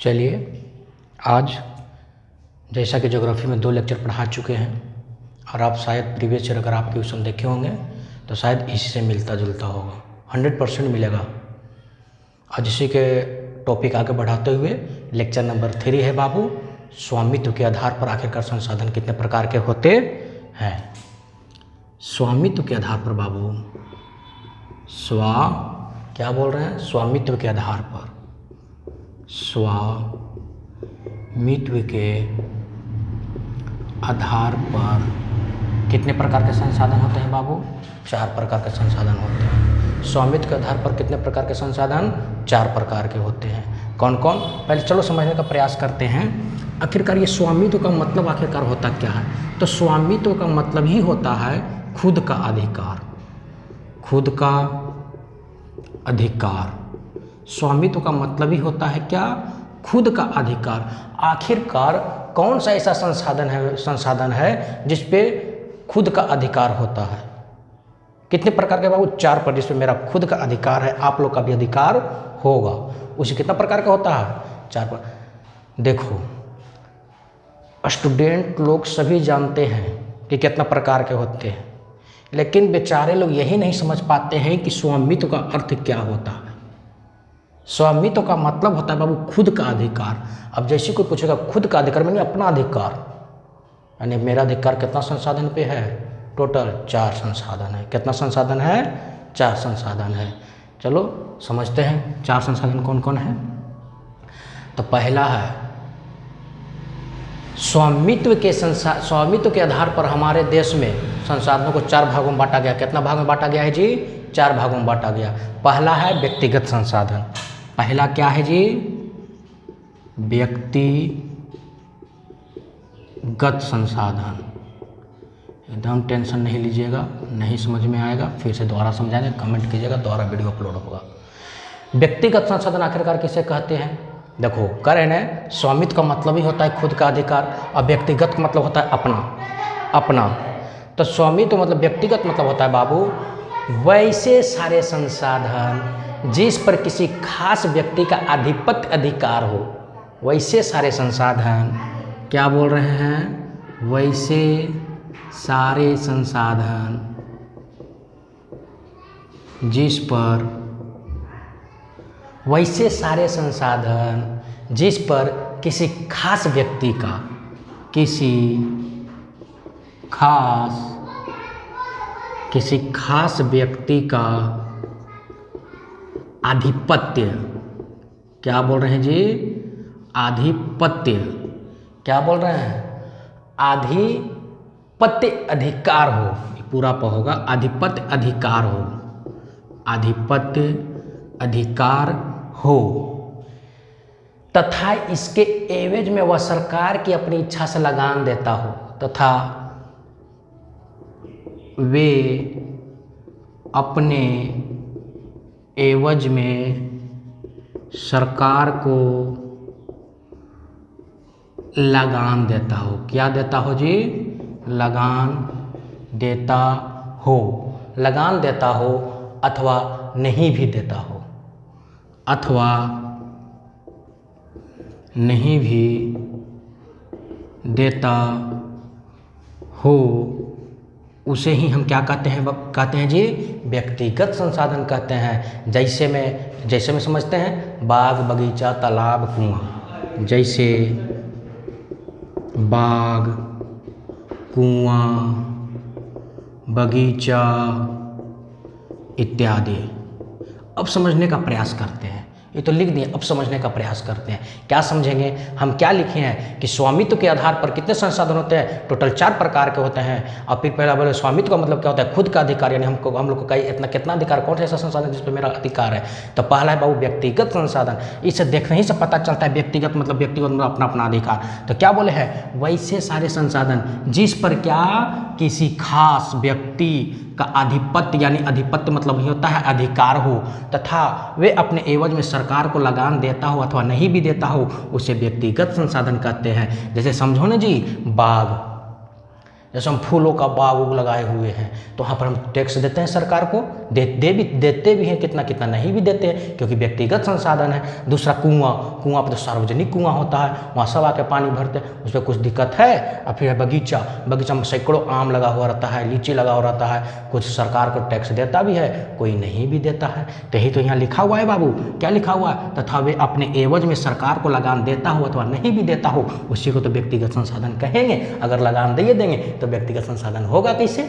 चलिए, आज जैसा कि ज्योग्राफी में 2 लेक्चर पढ़ा चुके हैं और आप शायद प्रीवियस ईयर अगर आप क्वेश्चन देखे होंगे तो शायद इसी से मिलता जुलता होगा, 100% मिलेगा। आज इसी के टॉपिक आगे बढ़ाते हुए लेक्चर नंबर 3 है बाबू, स्वामित्व के आधार पर आखिरकार संसाधन कितने प्रकार के होते हैं। स्वामित्व के आधार पर बाबू, क्या बोल रहे हैं, स्वामित्व के आधार पर, स्वामित्व के आधार पर कितने प्रकार के संसाधन होते हैं बाबू? 4 प्रकार के संसाधन होते हैं। स्वामित्व के आधार पर कितने प्रकार के संसाधन? 4 प्रकार के होते हैं। कौन कौन? पहले चलो समझने का प्रयास करते हैं। आखिरकार ये स्वामित्व का मतलब आखिरकार होता क्या है? तो स्वामित्व का मतलब ही होता है खुद का अधिकार, खुद का अधिकार। स्वामित्व का मतलब ही होता है क्या? खुद का अधिकार। आखिरकार कौन सा ऐसा संसाधन है जिस पे खुद का अधिकार होता है? कितने प्रकार के बाबू? 4 पर, जिसपे मेरा खुद का अधिकार है, आप लोग का भी अधिकार होगा। उसे कितना प्रकार का होता है? 4 पर। देखो, स्टूडेंट लोग सभी जानते हैं कि कितना प्रकार के होते हैं, लेकिन बेचारे लोग यही नहीं समझ पाते हैं कि स्वामित्व का अर्थ क्या होता है। स्वामित्व का मतलब होता है बाबू खुद का अधिकार। अब जैसे कोई पूछेगा खुद का अधिकार माने अपना अधिकार, यानी मेरा अधिकार कितना संसाधन पे है? टोटल 4 संसाधन है। कितना संसाधन है? 4 संसाधन है। चलो समझते हैं 4 संसाधन कौन कौन है। तो पहला है स्वामित्व के आधार पर हमारे देश में संसाधनों को 4 भागों में बांटा गया। कितना भाग में बांटा गया है जी? 4 भागों में बांटा गया। पहला है व्यक्तिगत संसाधन। पहला क्या है जी? व्यक्तिगत संसाधन। एकदम टेंशन नहीं लीजिएगा, नहीं समझ में आएगा फिर से दोबारा समझाएंगे, कमेंट कीजिएगा, दोबारा वीडियो अपलोड होगा। व्यक्तिगत संसाधन आखिरकार किसे कहते हैं? देखो, कह रहे हैं स्वामित्व का मतलब ही होता है खुद का अधिकार और व्यक्तिगत का मतलब होता है अपना। तो स्वामित्व मतलब व्यक्तिगत मतलब होता है बाबू वैसे सारे संसाधन जिस पर किसी खास व्यक्ति का आधिपत्य अधिकार हो। वैसे सारे संसाधन, क्या बोल रहे हैं? वैसे सारे संसाधन जिस पर किसी खास व्यक्ति का आधिपत्य, क्या बोल रहे हैं जी? आधिपत्य। क्या बोल रहे हैं? आधिपत्य अधिकार हो, पूरा प होगा, आधिपत्य अधिकार हो, आधिपत्य अधिकार हो तथा इसके एवज में वह सरकार की अपनी इच्छा से लगान देता हो, तथा वे अपने एवज में सरकार को लगान देता हो। क्या देता हो जी? लगान देता हो। लगान देता हो अथवा नहीं भी देता हो, अथवा नहीं भी देता हो, उसे ही हम क्या कहते हैं जी? व्यक्तिगत संसाधन कहते हैं। जैसे में समझते हैं बाग, बगीचा, तालाब, कुआं। जैसे बाग, कुआं, बगीचा इत्यादि। अब समझने का प्रयास करते हैं। ये तो लिख दिए, अब समझने का प्रयास करते हैं। क्या समझेंगे हम? क्या लिखे हैं कि स्वामित्व के आधार पर कितने संसाधन होते हैं? टोटल 4 प्रकार के होते हैं। और फिर पहला बोले स्वामित्व का मतलब क्या होता है? खुद का अधिकार, यानी हम लोग को इतना कितना अधिकार, कौन सा ऐसा संसाधन जिस पर मेरा अधिकार है? तो पहला है बाबू व्यक्तिगत संसाधन। इसे देखने ही से पता चलता है व्यक्तिगत मतलब अपना अधिकार। तो क्या बोले हैं? वैसे सारे संसाधन जिस पर क्या किसी खास व्यक्ति का आधिपत्य, यानी आधिपत्य मतलब ही होता है अधिकार हो, तथा वे अपने एवज में सरकार को लगान देता हो अथवा नहीं भी देता हो, उसे व्यक्तिगत संसाधन कहते हैं। जैसे समझो ना जी, बाग। जैसे हम फूलों का बाग उग लगाए हुए हैं तो वहाँ पर हम टैक्स देते हैं सरकार को, देते भी हैं, कितना कितना नहीं भी देते हैं, क्योंकि व्यक्तिगत संसाधन है। दूसरा कुआं पर तो सार्वजनिक कुआं होता है, वहाँ सब आके पानी भरते हैं, उस पर कुछ दिक्कत है। और फिर बगीचा में सैकड़ों आम लगा हुआ रहता है, लीची लगा हुआ रहता है, कुछ सरकार को टैक्स देता भी है, कोई नहीं भी देता है। तो यही तो यहाँ लिखा हुआ है बाबू, क्या लिखा हुआ है, तथा वे अपने एवज में सरकार को लगान देता हो अथवा नहीं भी देता हो, उसी को तो व्यक्तिगत संसाधन कहेंगे। अगर लगान दे देंगे तो व्यक्तिगत संसाधन होगा कैसे?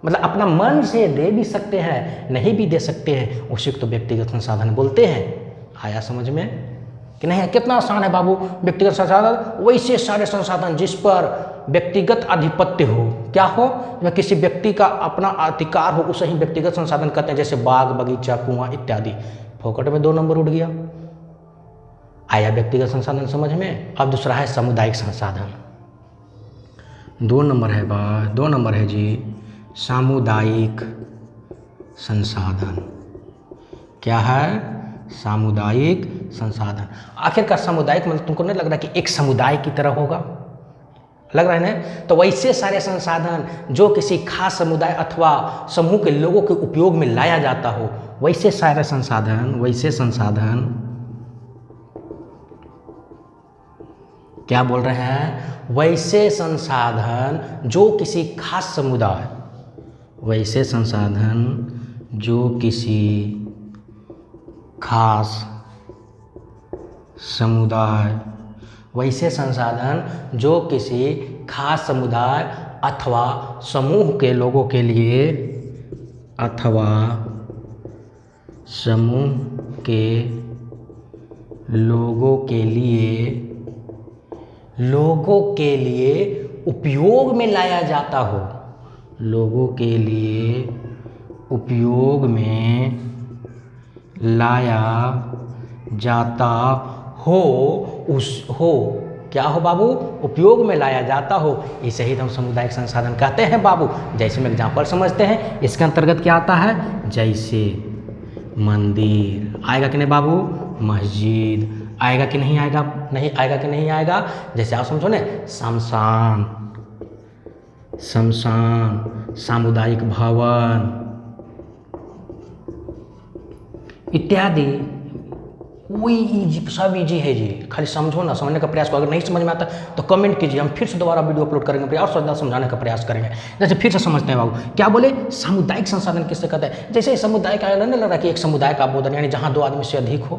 मतलब अपना मन से दे भी सकते हैं, नहीं भी दे सकते हैं, उसी को तो व्यक्तिगत संसाधन बोलते हैं। आया समझ में कि नहीं? कितना आसान है बाबू व्यक्तिगत संसाधन। वैसे सारे संसाधन जिस पर व्यक्तिगत आधिपत्य हो, क्या हो, या किसी व्यक्ति का अपना अधिकार हो, उसे ही व्यक्तिगत संसाधन कहते हैं। जैसे बाग, बगीचा, कुआं इत्यादि। फोकट में 2 नंबर उठ गया। आया व्यक्तिगत संसाधन समझ में। अब दूसरा है सामुदायिक संसाधन। 2 नंबर है जी सामुदायिक संसाधन। क्या है? सामुदायिक संसाधन। आखिरकार सामुदायिक मतलब तुमको नहीं लग रहा कि एक समुदाय की तरह होगा? लग रहा है ना? तो वैसे सारे संसाधन जो किसी खास समुदाय अथवा समूह के लोगों के उपयोग में लाया जाता हो, वैसे सारे संसाधन क्या बोल रहे हैं? वैसे संसाधन जो किसी खास समुदाय, वैसे संसाधन जो किसी खास समुदाय, वैसे संसाधन जो किसी खास समुदाय अथवा समूह के लोगों के लिए, अथवा समूह के लोगों के लिए उपयोग में लाया जाता हो, लोगों के लिए उपयोग में लाया जाता हो, क्या हो बाबू? उपयोग में लाया जाता हो, इसे ही हम सामुदायिक संसाधन कहते हैं बाबू। जैसे में एग्जाम्पल समझते हैं, इसके अंतर्गत क्या आता है? जैसे मंदिर आएगा कि नहीं बाबू? मस्जिद आएगा कि नहीं आएगा? नहीं आएगा कि नहीं आएगा? जैसे आप समझो ना, शमशान, सामुदायिक भवन इत्यादि। कोई सब इजी है जी, खाली समझो ना, समझने का प्रयास करो। अगर नहीं समझ में आता तो कमेंट कीजिए, हम फिर से दोबारा वीडियो अपलोड करेंगे और ज़्यादा समझाने का प्रयास करेंगे। जैसे फिर से समझते हैं बाबू, क्या बोले? सामुदायिक संसाधन किससे कहते हैं? जैसे समुदाय का नहीं लग रहा कि एक समुदाय का बोधन, यानी जहाँ 2 आदमी से अधिक हो,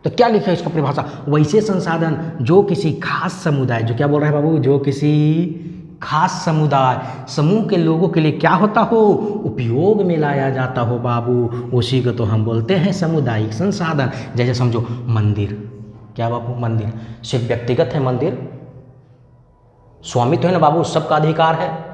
तो क्या लिखा है इसको परिभाषा? वैसे संसाधन जो किसी खास समुदाय, जो क्या बोल रहे हैं बाबू? जो किसी खास समुदाय समूह के लोगों के लिए क्या होता हो? उपयोग में लाया जाता हो बाबू, उसी को तो हम बोलते हैं सामुदायिक संसाधन। जैसे समझो मंदिर, क्या बाबू? मंदिर सिर्फ व्यक्तिगत है? मंदिर स्वामित्व है ना बाबू, सबका अधिकार है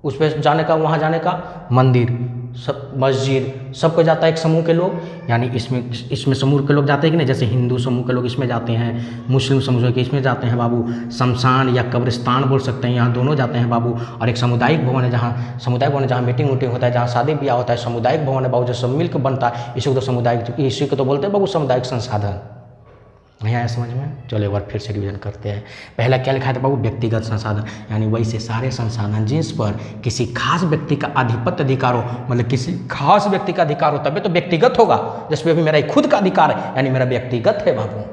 उस पर जाने का, वहाँ जाने का। मंदिर सब, मस्जिद सबको जाता है एक समूह के लोग, यानी इसमें समूह के लोग जाते हैं कि नहीं? जैसे हिंदू समूह के लोग इसमें जाते हैं, मुस्लिम समूह के इसमें जाते हैं बाबू। शमशान या कब्रिस्तान बोल सकते हैं, यहाँ दोनों जाते हैं बाबू। और एक सामुदायिक भवन है, जहाँ मीटिंग वूटिंग होता है, जहाँ शादी ब्याह होता है, सामुदायिक भवन है बाबू, जो सब मिलकर बनता है, इसी को तो बोलते हैं बाबू सामुदायिक संसाधन। नहीं आया समझ में? चलो एक बार फिर से रिवीजन करते हैं। पहला क्या लिखा था बाबू? व्यक्तिगत संसाधन, यानी वैसे सारे संसाधन जिस पर किसी खास व्यक्ति का आधिपत्य अधिकार हो, मतलब किसी खास व्यक्ति का अधिकार हो, तभी तो व्यक्तिगत होगा। जैसे अभी मेरा खुद का अधिकार है, यानी मेरा व्यक्तिगत है बाबू।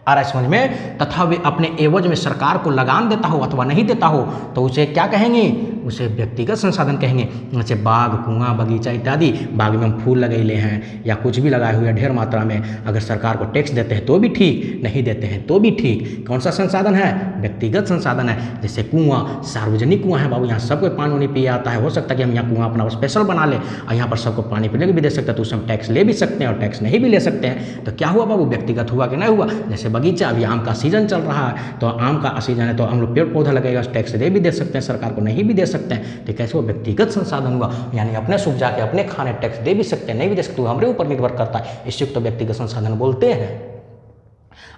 आ रहा है समझ में? तथा वे अपने एवज में सरकार को लगान देता हो अथवा नहीं देता हो, तो उसे क्या कहेंगे? उसे व्यक्तिगत संसाधन कहेंगे। जैसे बाग, कुआं, बगीचा इत्यादि। बाग में हम फूल लगाए हैं या कुछ भी लगाए हुए हैं ढेर मात्रा में, अगर सरकार को टैक्स देते हैं तो भी ठीक, नहीं देते हैं तो भी ठीक। कौन सा संसाधन है? व्यक्तिगत संसाधन है। जैसे कुआं, सार्वजनिक कुआं है बाबू, यहाँ सबको पानी वानी पिए आता है। हो सकता है कि हम यहाँ कुआं अपना स्पेशल बना लें और यहाँ पर सबको पानी पीने भी दे सकते हैं, तो उससे हम टैक्स ले भी सकते हैं और टैक्स नहीं भी ले सकते हैं। तो क्या हुआ बाबू? व्यक्तिगत हुआ कि नहीं हुआ? जैसे बगीचा, अभी आम का सीजन चल रहा है, तो आम का सीजन है तो हम लोग पेड़ पौधा लगेगा, टैक्स दे भी दे सकते हैं, सरकार को नहीं भी दे सकते हैं। तो कैसे वो व्यक्तिगत संसाधन हुआ? यानी अपने सुख जाके अपने खाने टैक्स दे भी सकते हैं, नहीं भी दे सकते, हमारे ऊपर निर्भर करता है। इसी को तो व्यक्तिगत संसाधन बोलते हैं।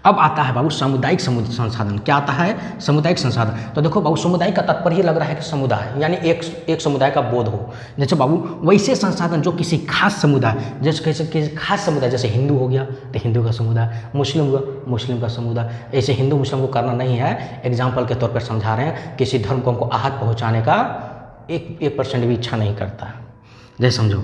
अब आता है बाबू सामुदायिक संसाधन। क्या आता है? सामुदायिक संसाधन। तो देखो बाबू, सामुदायिक का तात्पर्य ही लग रहा है कि समुदाय, यानी एक समुदाय का बोध हो। जैसे बाबू वैसे संसाधन जो किसी खास समुदाय, जैसे किसी खास समुदाय, जैसे हिंदू हो गया तो हिंदू का समुदाय, मुस्लिम हुआ मुस्लिम का समुदाय। ऐसे हिंदू मुस्लिम को करना नहीं है, एग्जाम्पल के तौर पर समझा रहे हैं। किसी धर्म को हमको आहत पहुँचाने का 1% भी इच्छा नहीं करता। जैसे समझो,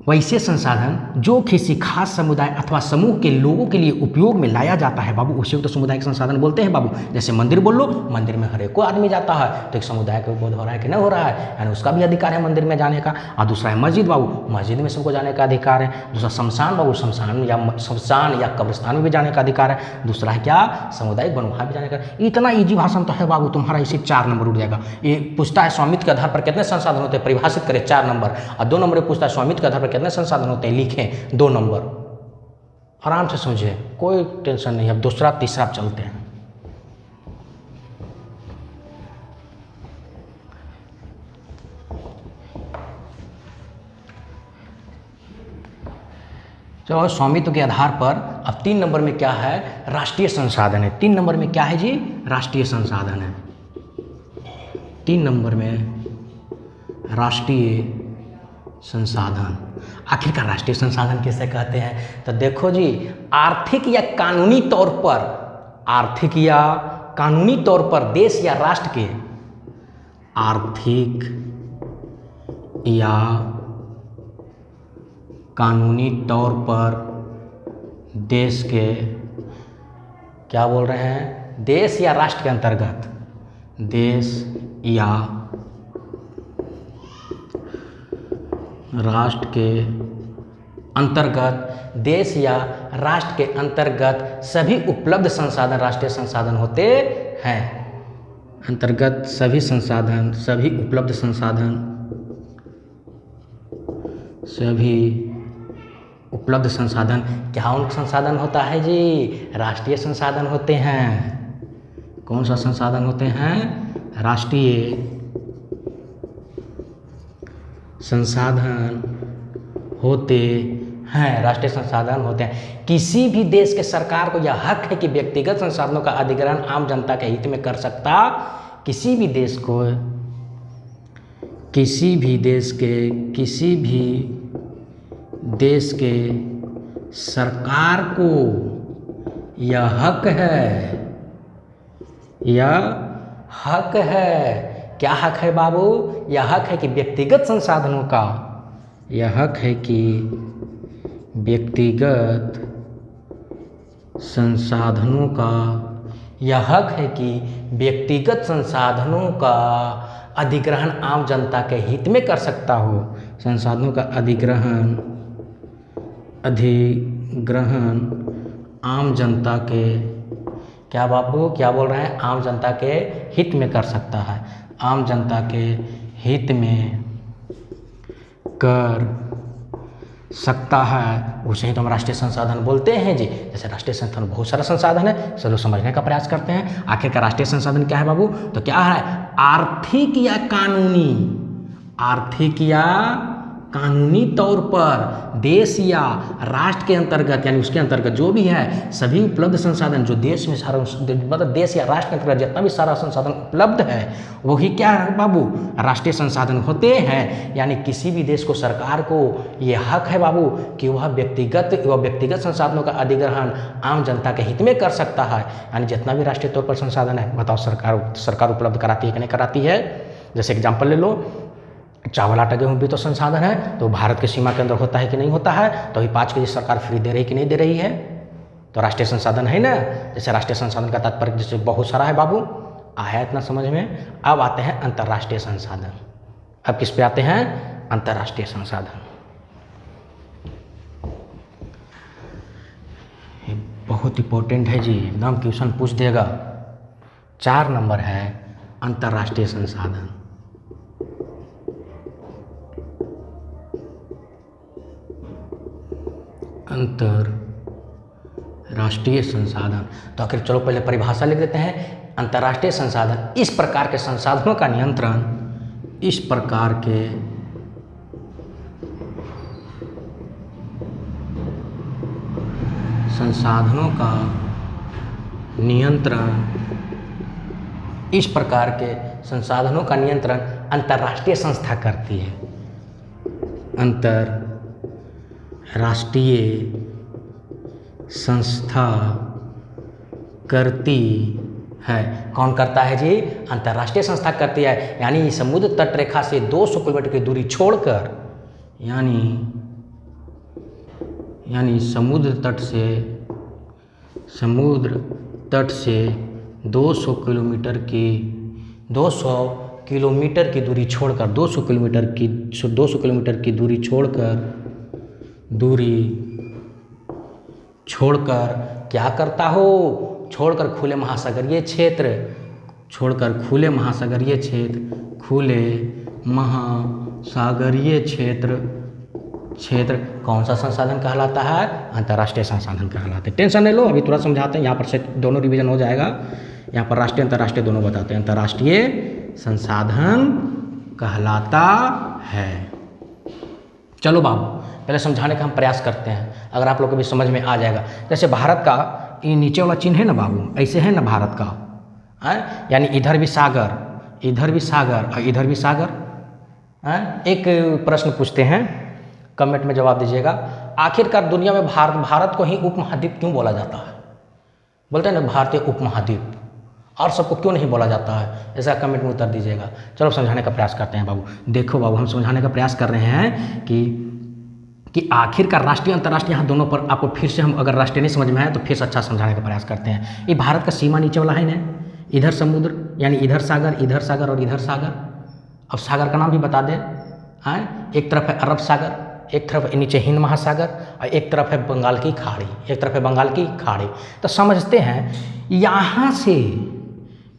वैसे संसाधन जो किसी खास समुदाय अथवा समूह के लोगों के लिए उपयोग में लाया जाता है बाबू, उसे तो सामुदायिक संसाधन बोलते हैं बाबू। जैसे मंदिर बोल लो, मंदिर में हर एक को आदमी जाता है, तो एक समुदाय का बोध हो रहा है कि नहीं हो रहा है, यानी उसका भी अधिकार है मंदिर में जाने का। और दूसरा है मस्जिद बाबू, मस्जिद में सबको जाने का अधिकार है। दूसरा शमशान बाबू, शमशान या कब्रिस्तान में भी जाने का अधिकार है। दूसरा है क्या? सामुदायिक वन, वहाँ भी जाने का। इतना ईजी भाषण तो है बाबू, तुम्हारा इसी 4 नंबर उठ जाएगा। ये पूछता है स्वामित्व के आधार पर कितने संसाधन होते हैं, परिभाषित करें 4 नंबर। और 2 नंबर पूछता है स्वामित्व के आधार पर कितने संसाधन होते हैं, लिखें 2 नंबर। आराम से समझिए, कोई टेंशन नहीं। अब दूसरा तीसरा चलते हैं। चलो, स्वामित्व के आधार पर अब 3 नंबर में क्या है? राष्ट्रीय संसाधन है। 3 नंबर में क्या है जी? राष्ट्रीय संसाधन है। 3 नंबर में राष्ट्रीय संसाधन। आखिरकार राष्ट्रीय संसाधन किसे कहते हैं? तो देखो जी, आर्थिक या कानूनी तौर पर देश या राष्ट्र के, आर्थिक या कानूनी तौर पर देश के, क्या बोल रहे हैं? देश या राष्ट्र के अंतर्गत, देश या राष्ट्र के अंतर्गत, देश या राष्ट्र के अंतर्गत सभी उपलब्ध संसाधन राष्ट्रीय संसाधन होते हैं। अंतर्गत सभी संसाधन, सभी उपलब्ध संसाधन, सभी उपलब्ध संसाधन क्या उन संसाधन होता है जी? राष्ट्रीय संसाधन होते हैं। कौन सा संसाधन होते हैं? राष्ट्रीय संसाधन होते हैं। राष्ट्रीय संसाधन होते हैं। किसी भी देश के सरकार को यह हक है कि व्यक्तिगत संसाधनों का अधिग्रहण आम जनता के हित में कर सकता। किसी भी देश को, किसी भी देश के सरकार को यह हक है। क्या हक है बाबू? यह हक है कि व्यक्तिगत संसाधनों का, यह हक है कि व्यक्तिगत संसाधनों का, यह हक है कि व्यक्तिगत संसाधनों का अधिग्रहण आम जनता के हित में कर सकता हो। संसाधनों का अधिग्रहण आम जनता के, क्या बाबू क्या बोल रहे हैं? आम जनता के हित में कर सकता है। आम जनता के हित में कर सकता है, उसे ही तो हम राष्ट्रीय संसाधन बोलते हैं जी। जैसे राष्ट्रीय संसाधन बहुत सारा संसाधन है, चलो समझने का प्रयास करते हैं। आखिरकार राष्ट्रीय संसाधन क्या है बाबू? तो क्या है? आर्थिक या कानूनी तौर पर देश या राष्ट्र के अंतर्गत, यानी उसके अंतर्गत जो भी है सभी उपलब्ध संसाधन, जो देश में सारा, मतलब देश या राष्ट्र के अंतर्गत जितना भी सारा संसाधन उपलब्ध है वही क्या है बाबू? राष्ट्रीय संसाधन होते हैं। यानी किसी भी देश को, सरकार को ये हक है बाबू कि वह व्यक्तिगत संसाधनों का अधिग्रहण आम जनता के हित में कर सकता है। यानी जितना भी राष्ट्रीय तौर पर संसाधन है, बताओ सरकार उपलब्ध कराती है कि नहीं कराती है? जैसे एग्जाम्पल ले लो, चावल आटा गेहूँ भी तो संसाधन है, तो भारत की सीमा के अंदर होता है कि नहीं होता है? तो अभी 5 केजी सरकार फ्री दे रही कि नहीं दे रही है? तो राष्ट्रीय संसाधन है ना। जैसे राष्ट्रीय संसाधन का तात्पर्य जैसे बहुत सारा है बाबू, आया इतना समझ में। अब आते हैं अंतर्राष्ट्रीय संसाधन। अब किस पे आते हैं? अंतर्राष्ट्रीय संसाधन। ये बहुत इंपॉर्टेंट है जी, एकदम क्वेश्चन पूछ देगा। 4 नंबर है अंतर्राष्ट्रीय संसाधन। अंतर्राष्ट्रीय संसाधन। तो आखिर चलो पहले परिभाषा लिख देते हैं। अंतर्राष्ट्रीय संसाधन इस प्रकार के संसाधनों का नियंत्रण, इस प्रकार के संसाधनों का नियंत्रण, इस प्रकार के संसाधनों का नियंत्रण अंतर्राष्ट्रीय संस्था करती है। अंतर्राष्ट्रीय संस्था करती है। कौन करता है जी? अंतर्राष्ट्रीय संस्था करती है। यानी समुद्र तट रेखा से 200 किलोमीटर की दूरी छोड़कर, यानी समुद्र तट से 200 किलोमीटर की दूरी छोड़कर 200 किलोमीटर की दूरी छोड़कर क्या करता हो? छोड़कर खुले महासागरीय क्षेत्र कौन सा संसाधन कहलाता है? अंतर्राष्ट्रीय संसाधन कहलाते हैं। टेंशन नहीं लो, अभी थोड़ा समझाते हैं। यहाँ पर से दोनों रिवीजन हो जाएगा। यहाँ पर राष्ट्रीय अंतर्राष्ट्रीय दोनों बताते हैं। अंतर्राष्ट्रीय संसाधन कहलाता है। चलो बाबू, पहले समझाने का हम प्रयास करते हैं, अगर आप लोग को भी समझ में आ जाएगा। जैसे भारत का ये नीचे वाला चिन्ह है ना बाबू, ऐसे है ना भारत का, यानी इधर भी सागर और इधर भी सागर। एक प्रश्न पूछते हैं, कमेंट में जवाब दीजिएगा। आखिरकार दुनिया में भारत को ही उपमहाद्वीप क्यों बोला जाता है? बोलते हैं ना भारतीय उपमहाद्वीप, और सबको क्यों नहीं बोला जाता है? ऐसा कमेंट में उत्तर दीजिएगा। चलो समझाने का प्रयास करते हैं बाबू। देखो बाबू, हम समझाने का प्रयास कर रहे हैं कि आखिरकार राष्ट्रीय अंतर्राष्ट्रीय, यहाँ दोनों पर आपको फिर से, हम अगर राष्ट्रीय नहीं समझ में आए तो फिर से अच्छा समझाने का प्रयास करते हैं। ये भारत का सीमा नीचे वाला है ना, इधर समुद्र, यानी इधर सागर और इधर सागर। अब सागर का नाम भी बता दें। एक तरफ है अरब सागर, एक तरफ नीचे हिंद महासागर, और एक तरफ है बंगाल की खाड़ी। तो समझते हैं, यहाँ से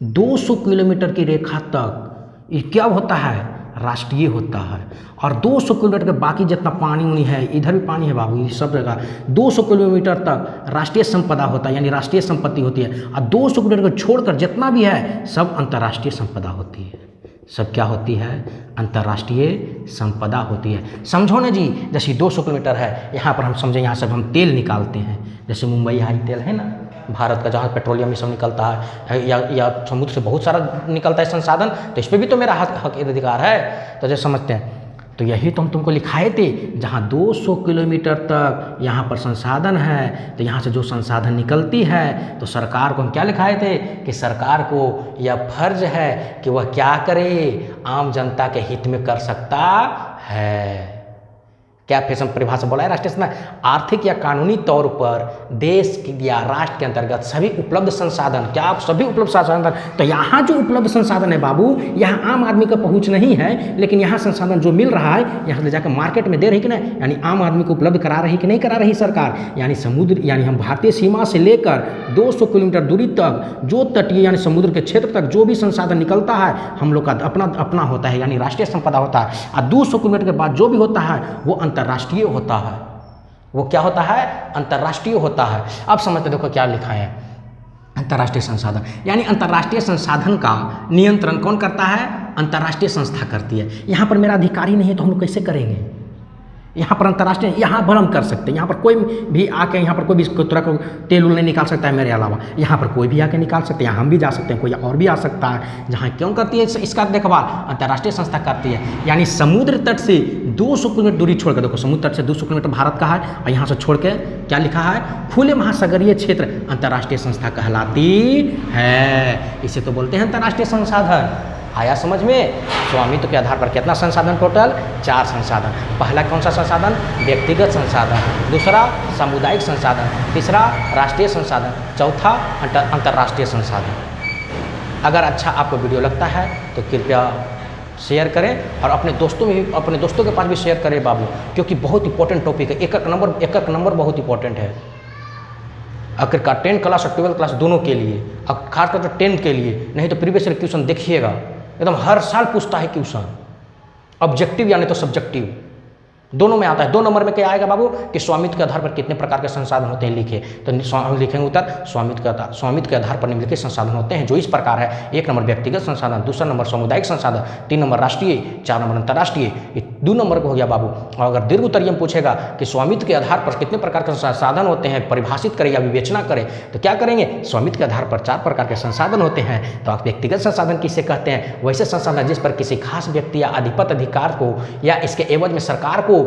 200 किलोमीटर की रेखा तक ये क्या होता है? राष्ट्रीय होता है। और 200 किलोमीटर के बाकी जितना पानी है, इधर भी पानी है बाबू, ये सब जगह 200 किलोमीटर तक राष्ट्रीय संपदा होता है, यानी राष्ट्रीय संपत्ति होती है। और 200 किलोमीटर को छोड़कर जितना भी है सब अंतर्राष्ट्रीय संपदा होती है। सब क्या होती है? अंतर्राष्ट्रीय संपदा होती है। समझो ना जी, जैसे 200 किलोमीटर है, यहाँ पर हम समझें, यहाँ से हम तेल निकालते हैं। जैसे मुंबई हाई तेल है ना भारत का, जहाँ पेट्रोलियम ये सब निकलता है, या समुद्र से बहुत सारा निकलता है संसाधन, तो इस पर भी तो मेरा हक अधिकार है। तो जैसे समझते हैं, तो यही तो हम तुमको लिखाए थे, जहाँ 200 किलोमीटर तक यहाँ पर संसाधन है, तो यहाँ से जो संसाधन निकलती है, तो सरकार को हम क्या लिखाए थे कि सरकार को यह फर्ज है कि वह क्या करे? आम जनता के हित में कर सकता है। क्या फैशन परिभाषा बोला है राष्ट्रीय संसाधन? आर्थिक या कानूनी तौर पर देश या राष्ट्र के अंतर्गत सभी उपलब्ध संसाधन, क्या आप सभी उपलब्ध संसाधन? तो यहाँ जो उपलब्ध संसाधन है बाबू, यहाँ आम आदमी का पहुँच नहीं है, लेकिन यहाँ संसाधन जो मिल रहा है, यहाँ ले जाकर मार्केट में दे रही कि नहीं, यानी आम आदमी को उपलब्ध करा रही कि नहीं करा रही सरकार। यानी समुद्र, यानी हम भारतीय सीमा से लेकर 200 किलोमीटर दूरी तक जो तटीय यानी समुद्र के क्षेत्र तक जो भी संसाधन निकलता है, हम लोग का अपना होता है, यानी राष्ट्रीय संपदा होता है। और 200 किलोमीटर के बाद जो भी होता है वो अंतर्राष्ट्रीय होता है। वो क्या होता है? अंतर्राष्ट्रीय होता है। अब समझते देखो क्या लिखा है, अंतर्राष्ट्रीय संसाधन, यानी अंतर्राष्ट्रीय संसाधन का नियंत्रण कौन करता है? अंतर्राष्ट्रीय संस्था करती है। यहाँ पर मेरा अधिकारी नहीं है तो हम लोग कैसे करेंगे? यहाँ पर अंतर्राष्ट्रीय, यहाँ पर हम कर सकते हैं। यहाँ पर कोई भी आके, यहाँ पर कोई भी तरह का तेल उल नहीं निकाल सकता है मेरे अलावा। यहाँ पर कोई भी आके निकाल सकते हैं, यहाँ हम भी जा सकते हैं, कोई और भी आ सकता है। जहाँ क्यों करती है इसका देखभाल? अंतर्राष्ट्रीय संस्था करती है। यानी समुद्र तट से 200 किलोमीटर दूरी छोड़कर, देखो समुद्र तट से 200 किलोमीटर भारत का है, और यहाँ से छोड़ के क्या लिखा है? खुले महासागरीय क्षेत्र अंतर्राष्ट्रीय संस्था कहलाती है। इसे तो बोलते हैं अंतर्राष्ट्रीय संसाधन। आया समझ में? स्वामित्व के आधार पर कितना संसाधन? टोटल 4 संसाधन। पहला कौन सा संसाधन? व्यक्तिगत संसाधन। दूसरा सामुदायिक संसाधन। तीसरा राष्ट्रीय संसाधन। चौथा अंतर्राष्ट्रीय संसाधन। अगर अच्छा आपको वीडियो लगता है तो कृपया शेयर करें, और अपने दोस्तों के पास भी शेयर करें बाबू, क्योंकि बहुत इंपॉर्टेंट टॉपिक है। एक एक नंबर बहुत इंपॉर्टेंट है। आखिरकार 10 क्लास और 12 क्लास दोनों के लिए, और खासकर तो 10 के लिए। नहीं तो प्रीवियस ईयर क्वेश्चन देखिएगा, एकदम हर साल पूछता है क्वेश्चन, ऑब्जेक्टिव यानी तो सब्जेक्टिव। दोनों में आता है। 2 नंबर में क्या आएगा बाबू कि स्वामित्व के आधार पर कितने प्रकार के संसाधन होते हैं लिखे, तो लिखेंगे उत्तर स्वामित्व के आधार पर निम्नलिखित संसाधन होते हैं जो इस प्रकार है। 1 नंबर व्यक्तिगत संसाधन, दूसरा नंबर सामुदायिक संसाधन, 3 नंबर राष्ट्रीय, 4 नंबर अंतर्राष्ट्रीय। ये 2 नंबर को हो गया बाबू। और अगर दीर्घ उत्तरीय पूछेगा कि स्वामित्व के आधार पर कितने प्रकार के संसाधन होते हैं, परिभाषित करें या विवेचना करें, तो क्या करेंगे, स्वामित्व के आधार पर 4 प्रकार के संसाधन होते हैं। तो आप व्यक्तिगत संसाधन किसे कहते हैं, वैसे संसाधन जिस पर किसी खास व्यक्ति या अधिपत अधिकार को या इसके एवज में सरकार को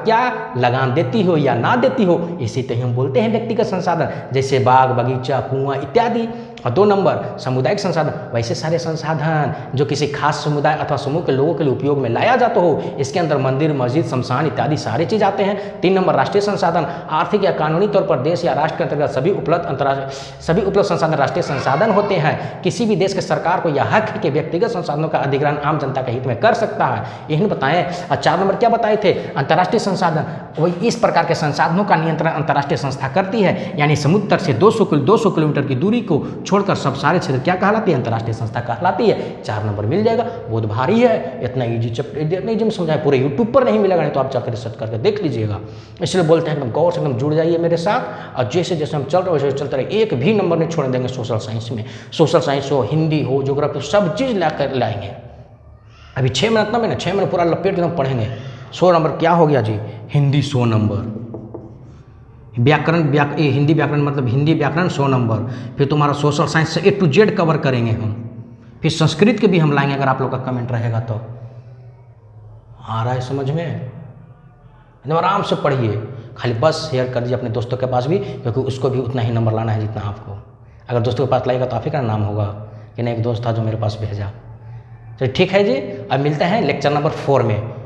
क्या लगान देती हो या ना देती हो, इसी तरह हम बोलते हैं व्यक्तिगत संसाधन, जैसे बाग बगीचा कुआं इत्यादि। और 2 नंबर सामुदायिक संसाधन, वैसे सारे संसाधन जो किसी खास समुदाय अथवा समूह के लोगों के लिए उपयोग में लाया जाता हो, इसके अंदर मंदिर मस्जिद शमशान इत्यादि सारे चीज़ आते हैं। 3 नंबर राष्ट्रीय संसाधन, आर्थिक या कानूनी तौर पर देश या राष्ट्र के अंतर्गत सभी उपलब्ध संसाधन राष्ट्रीय संसाधन होते हैं। किसी भी देश के सरकार को यह हक है कि व्यक्तिगत संसाधनों का अधिग्रहण आम जनता के हित में कर सकता है, यही बताएं। और 4 नंबर क्या बताए थे, अंतर्राष्ट्रीय संसाधन, वही इस प्रकार के संसाधनों का नियंत्रण अंतर्राष्ट्रीय संस्था करती है, यानी समुद्र तट से 200 किलोमीटर की दूरी को छोड़कर सब सारे क्षेत्र क्या कहलाती है, अंतर्राष्ट्रीय संस्था कहलाती है। 4 नंबर मिल जाएगा। बहुत भारी है, इतना इजी में समझाए, पूरे यूट्यूब पर नहीं मिलेगा, नहीं तो आप जाकर रिसर्च करके देख लीजिएगा। इसलिए बोलते हैं एकदम गौर से एकदम जुड़ जाइए मेरे साथ, और जैसे जैसे हम चल रहे वैसे चलते रहे। एक भी नंबर नहीं छोड़ देंगे सोशल साइंस में। सोशल साइंस हो, हिंदी हो, ज्योग्राफी, सब चीज़ लाकर लाएंगे। अभी 6 मिनट ना में ना 6 मिनट पूरा लपेट एकदम पढ़ेंगे। 100 नंबर क्या हो गया जी, हिंदी 100 नंबर, हिंदी व्याकरण मतलब हिंदी व्याकरण 100 नंबर। फिर तुम्हारा सोशल साइंस से A to Z कवर करेंगे हम। फिर संस्कृत के भी हम लाएंगे, अगर आप लोग का कमेंट रहेगा तो। आ रहा है समझ में, एकदम आराम से पढ़िए, खाली बस शेयर कर दीजिए अपने दोस्तों के पास भी, क्योंकि उसको भी उतना ही नंबर लाना है जितना आपको। अगर दोस्तों के पास लाएगा तो आप ही का नाम होगा कि नहीं, एक दोस्त था जो मेरे पास भेजा। तो ठीक है जी, अब मिलते हैं लेक्चर नंबर 4 में।